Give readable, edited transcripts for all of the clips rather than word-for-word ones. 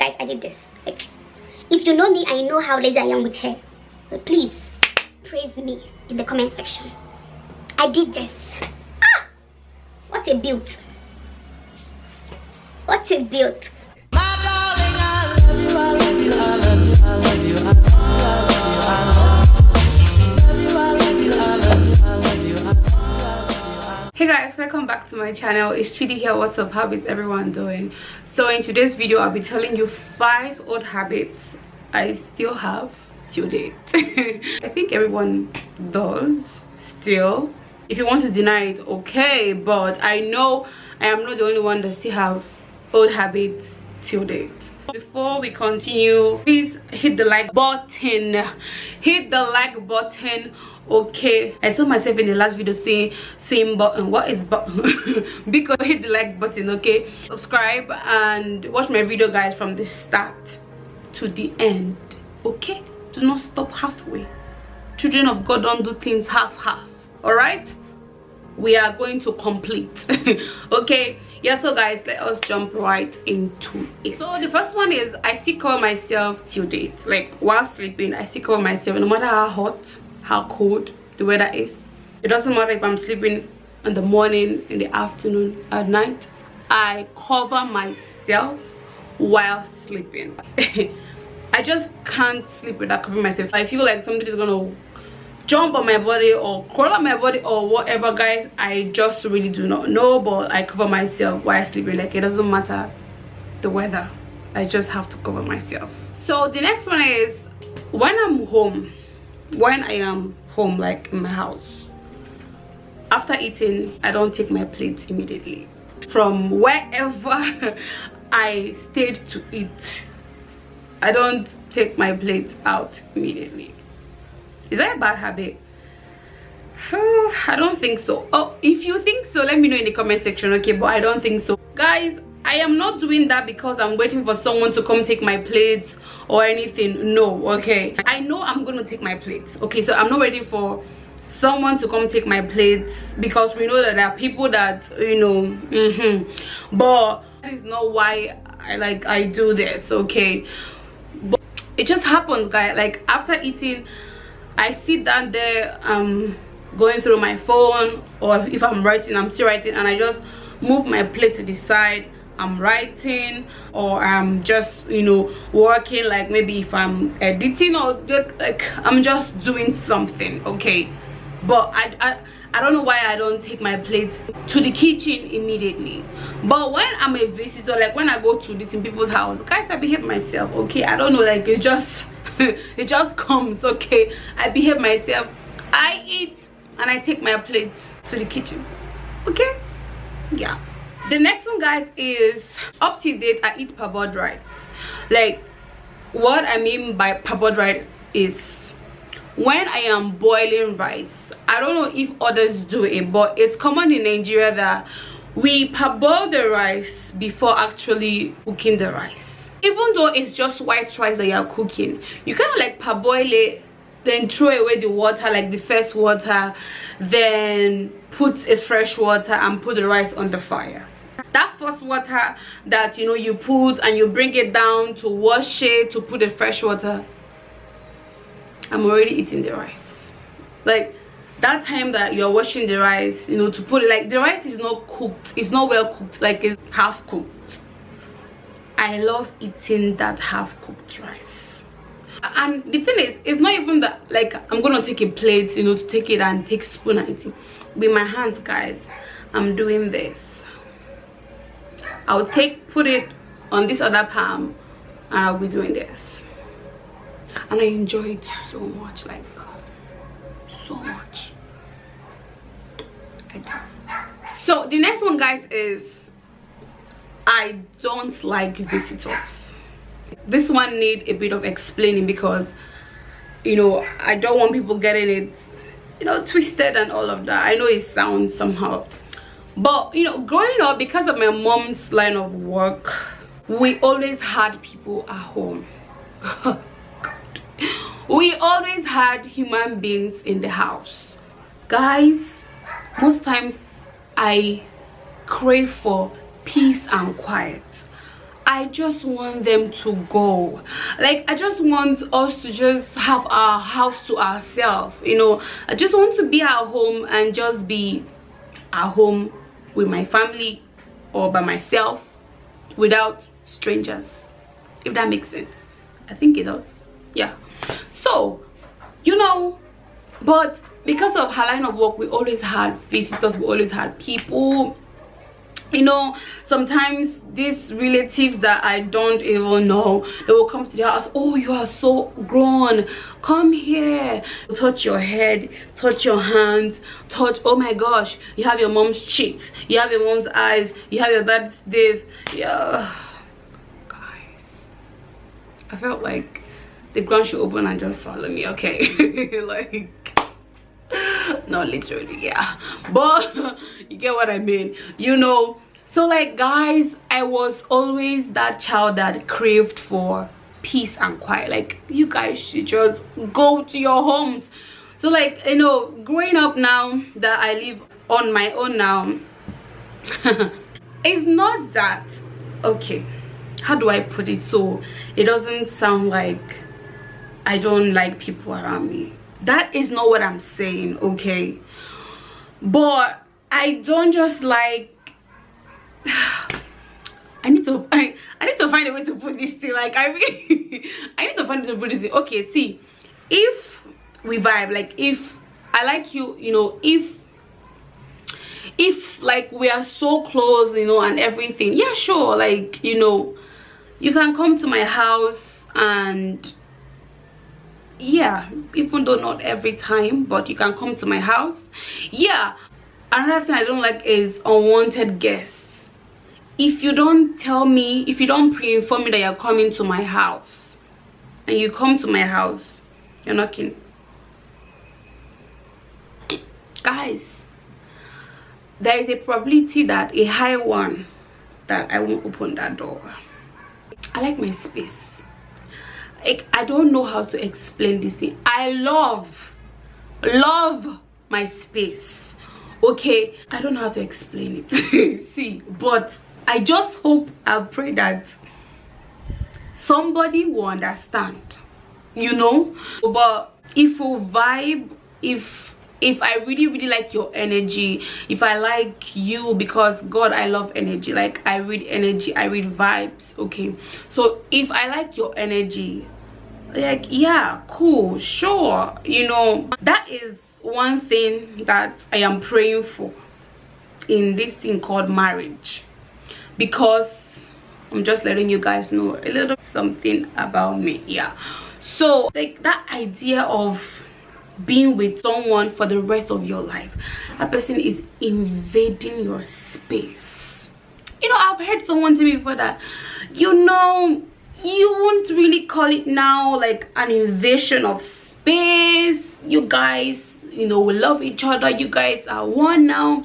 Guys, I did this. Like, if you know me and you know how lazy I am with hair, so please praise me in the comment section. I did this. Ah, what a build. What a build. My darling, I love you, I love you, I love you, I love you, I love you, Hey guys, welcome back to my channel. It's Chidi here. What's up? How is everyone doing? So in today's video, I'll be telling you 5 old habits I still have till date. I think everyone does still. If you want to deny it, okay, but I know I am not the only one that still have old habits till date. Before we continue, please hit the like button. Hit the like button. Okay, I saw myself in the last video saying same button. What is button? Because hit the like button. Okay, subscribe and watch my video, guys, from the start to the end. Okay, do not stop halfway. Children of God don't do things half. All right, we are going to complete. Okay, yeah, so guys, let us jump right into it. So the first one is I still cover myself till date. Like while sleeping, I still cover myself no matter how hot, how cold the weather is. It doesn't matter if I'm sleeping in the morning, in the afternoon, at night. I cover myself while sleeping. I just can't sleep without covering myself. I feel like somebody is gonna jump on my body or crawl on my body or whatever, guys. I just really do not know, but I cover myself while sleeping. Like, it doesn't matter the weather, I just have to cover myself. So the next one is when I'm home, when I am home, like in my house, after eating, I don't take my plate immediately from wherever I stayed to eat. I don't take my plate out immediately. Is that a bad habit? I don't think so. Oh, if you think so, let me know in the comment section. Okay, but I don't think so, guys. I am not doing that because I'm waiting for someone to come take my plate or anything. No, okay, I know I'm gonna take my plates. Okay, so I'm not waiting for someone to come take my plates because we know that there are people that, you know, but that is not why I do this. Okay, but it just happens, guys. Like after eating, I sit down there, going through my phone, or if I'm writing, I'm still writing, and I just move my plate to the side. I'm writing, or I'm just, you know, working, like maybe if I'm editing, or like I'm just doing something. Okay, but I don't know why I don't take my plate to the kitchen immediately. But when I'm a visitor, like when I go to this in people's house, guys, I behave myself. Okay, I don't know, like it's just it just comes. Okay, I behave myself, I eat, and I take my plate to the kitchen. Okay, yeah. The next one, guys, is up to date. I eat parboiled rice. Like, what I mean by parboiled rice is when I am boiling rice. I don't know if others do it, but it's common in Nigeria that we parboil the rice before actually cooking the rice. Even though it's just white rice that you're cooking, you kind of like parboil it, then throw away the water, like the first water, then put a fresh water and put the rice on the fire. That first water that, you know, you put and you bring it down to wash it, to put the fresh water, I'm already eating the rice. Like that time that you're washing the rice, you know, to put it, like the rice is not cooked, it's not well cooked, like it's half cooked. I love eating that half cooked rice. And the thing is, it's not even that like I'm gonna take a plate, you know, to take it and take a spoon and eat it with my hands, guys. I'm doing this. I'll put it on this other palm, and I'll be doing this, and I enjoy it so much, like so much. I do. So the next one, guys, is I don't like visitors. This one need a bit of explaining because, you know, I don't want people getting it, you know, twisted and all of that. I know it sounds somehow, but you know, growing up, because of my mom's line of work, we always had people at home. God. We always had human beings in the house, guys. Most times I crave for peace and quiet. I just want them to go. Like, I just want us to just have our house to ourselves, you know. I just want to be at home and just be at home with my family or by myself without strangers, if that makes sense. I think it does. Yeah. So, you know, but because of her line of work, we always had visitors, we always had people, you know. Sometimes these relatives that I don't even know, they will come to the house. Oh, you are so grown, come here, touch your head, touch your hands, touch, oh my gosh, you have your mom's cheeks, you have your mom's eyes, you have your dad's this. Yeah, guys, I felt like the ground should open and just swallow me, okay? Like, not literally, yeah, but you get what I mean, you know. So like, guys, I was always that child that craved for peace and quiet. Like, you guys should just go to your homes. So like, you know, growing up now that I live on my own now, it's not that, okay, how do I put it so it doesn't sound like I don't like people around me? That is not what I'm saying, okay? But I don't just like, I need to find a way to put this thing. Like, I really I need to find a way to put this thing. Okay, see, if we vibe, like if I like you, you know, if like we are so close, you know, and everything, yeah, sure, like, you know, you can come to my house, and yeah, even though not every time, but you can come to my house. Yeah. Another thing I don't like is unwanted guests. If you don't tell me, if you don't pre-inform me that you're coming to my house, and you come to my house, you're knocking, guys, there is a probability that a high one that I won't open that door. I like my space. Like, I don't know how to explain this thing. I love my space, okay? I don't know how to explain it. See, but I just hope and pray that somebody will understand, you know. But if we vibe, if I really like your energy, if I like you, because God, I love energy. Like, I read energy, I read vibes, okay? So if I like your energy, like, yeah, cool, sure, you know. That is one thing that I am praying for in this thing called marriage, because I'm just letting you guys know a little something about me. Yeah, so like that idea of being with someone for the rest of your life, that person is invading your space. You know, I've heard someone tell me before that, you know, you won't really call it now like an invasion of space. You guys, you know, we love each other, you guys are one now.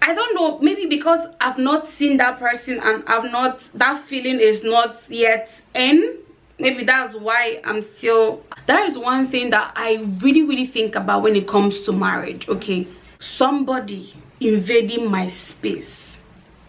I don't know, maybe because I've not seen that person and I've not, that feeling is not yet in. Maybe that's why I'm still. That is one thing that I really think about when it comes to marriage, okay? Somebody invading my space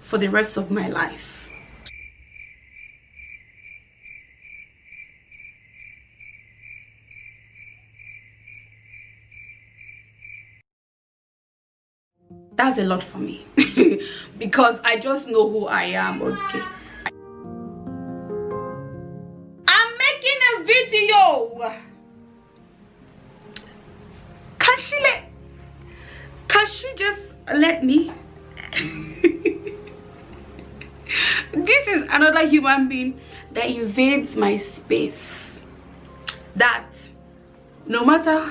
for the rest of my life. That's a lot for me because I just know who I am, okay? I'm making a video. Can she just let me? This is another human being that invades my space, that no matter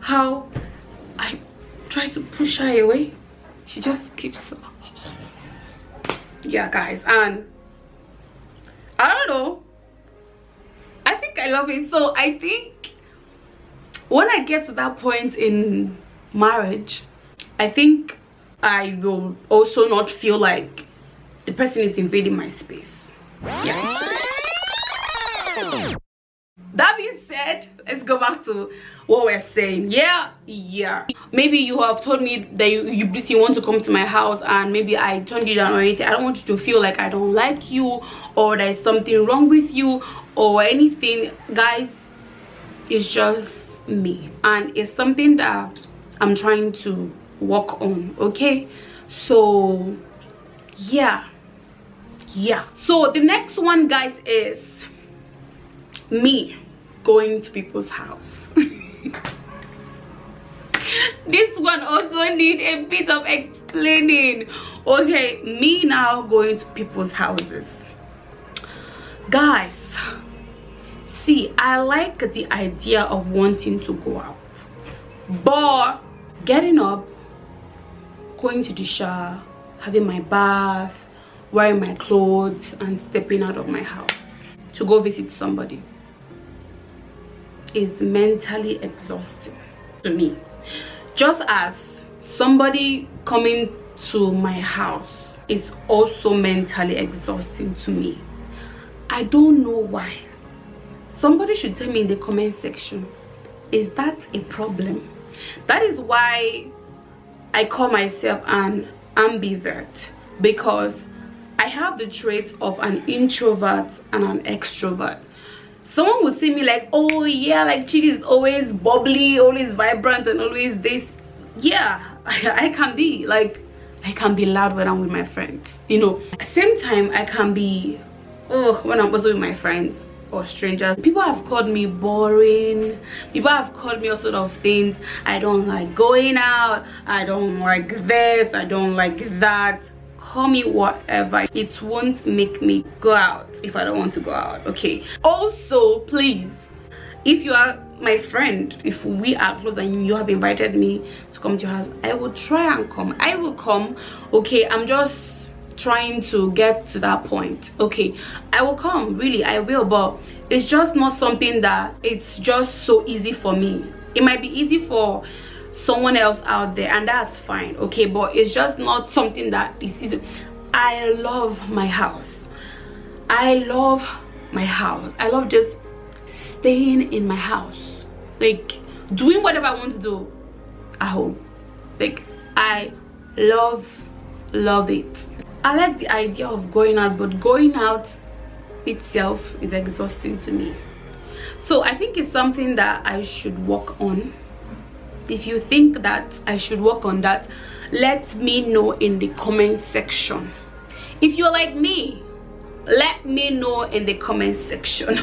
how I try to push her away, she just keeps. Yeah, guys, and I don't know, I think I love it. So I think when I get to that point in marriage, I think I will also not feel like the person is invading my space. Yeah. that being said, let's go back to what we're saying. Yeah, maybe you have told me that you want to come to my house, and maybe I turned you down or anything. I don't want you to feel like I don't like you or there's something wrong with you or anything. Guys, it's just me, and it's something that I'm trying to work on. Okay, so yeah. So the next one, guys, is me going to people's house. This one also need a bit of explaining. Okay, me now going to people's houses. Guys, see, I like the idea of wanting to go out, but getting up, going to the shower, having my bath, wearing my clothes, and stepping out of my house to go visit somebody is mentally exhausting to me. Just as somebody coming to my house is also mentally exhausting to me. I don't know why. Somebody should tell me in the comment section, is that a problem? That is why I call myself an ambivert, because I have the traits of an introvert and an extrovert. Someone would see me like, oh yeah, like Chidi is always bubbly, always vibrant, and always this. Yeah, I can be like, I can be loud when I'm with my friends, you know. At the same time, I can be when I'm also with my friends or strangers. People have called me boring, people have called me all sort of things. I don't like going out, I don't like this, I don't like that. Call me whatever, it won't make me go out if I don't want to go out. Okay, also please, if you are my friend, if we are close and you have invited me to come to your house, I will try and come. I will come. Okay, I'm just trying to get to that point. Okay, I will come, really I will, but it's just not something that it's just so easy for me. It might be easy for someone else out there, and that's fine. Okay, but it's just not something that is easy. I love my house. I love just staying in my house, like doing whatever I want to do at home. Like I love it. I like the idea of going out, but going out itself is exhausting to me. So I think it's something that I should work on. If you think that I should work on that, let me know in the comment section. If you're like me, let me know in the comment section.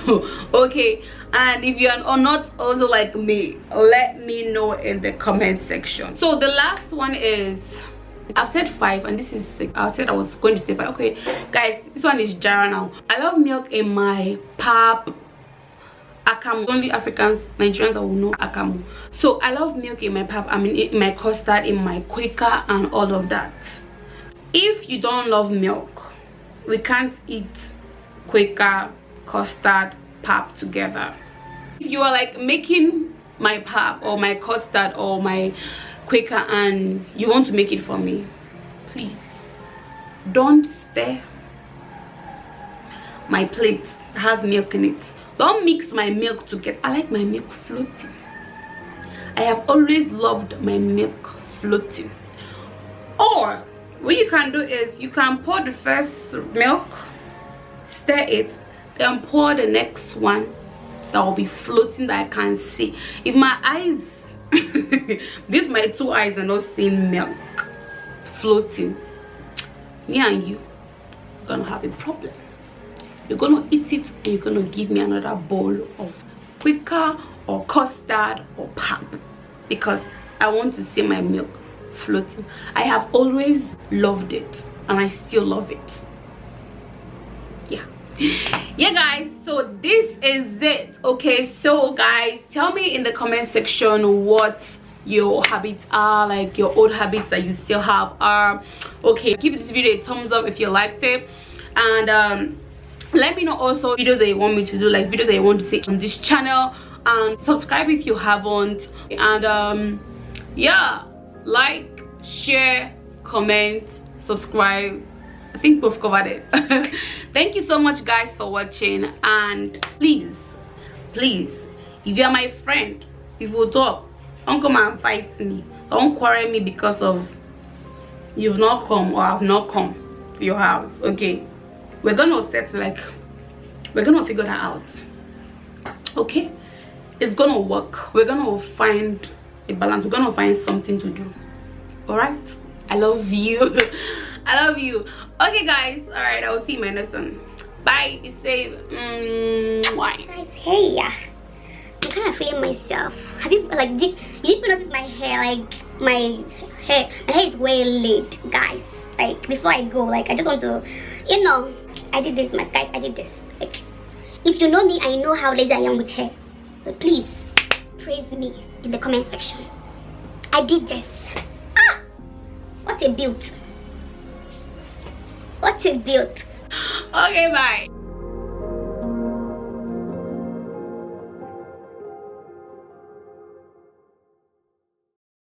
Okay, and if you are not also like me, let me know in the comment section. So the last one is, I've said 5 and this is 6. I said I was going to say 5. Okay guys, this one is Jara now. I love milk in my pap. Akamu. Only Africans, Nigerians that will know Akamu. So I love milk in my pap, I mean in my custard, in my Quaker, and all of that. If you don't love milk, we can't eat Quaker, custard, pap together. If you are like making my pap or my custard or my Quaker and you want to make it for me, please don't stir my plate that has milk in it. Don't mix my milk together. I like my milk floating. I have always loved my milk floating. Or what you can do is you can pour the first milk, stir it, then pour the next one that will be floating that I can see. If my eyes these my 2 eyes are not seeing milk floating, me and you are gonna have a problem. You're gonna eat it and you're gonna give me another bowl of Quaker or custard or pap, because I want to see my milk floating. I have always loved it and I still love it. Yeah guys, so this is it. Okay, so guys, tell me in the comment section what your habits are, like your old habits that you still have are. Okay, give this video a thumbs up if you liked it, and let me know also videos that you want me to do, like videos that you want to see on this channel, and subscribe if you haven't, and yeah, like, share, comment, subscribe. I think we've covered it. Thank you so much guys for watching, and please please, if you're my friend, if we'll talk, don't come and fight me, don't quarrel me because of you've not come or I've not come to your house. Okay, we're gonna settle, like we're gonna figure that out. Okay, it's gonna work. We're gonna find a balance. We're gonna find something to do. All right, I love you. I love you. Okay guys, all right, I will see you in my next one. Bye. Be safe. Why Guys, hey, I'm kind of feeling myself. Have you like did you notice my hair? Like my hair is way late, guys. Like before I go, like I just want to, you know, I did this, my guys. I did this. Like if you know me, I know how lazy I am with hair. So please praise me in the comment section. I did this. Ah, what a build! What a build! okay, bye.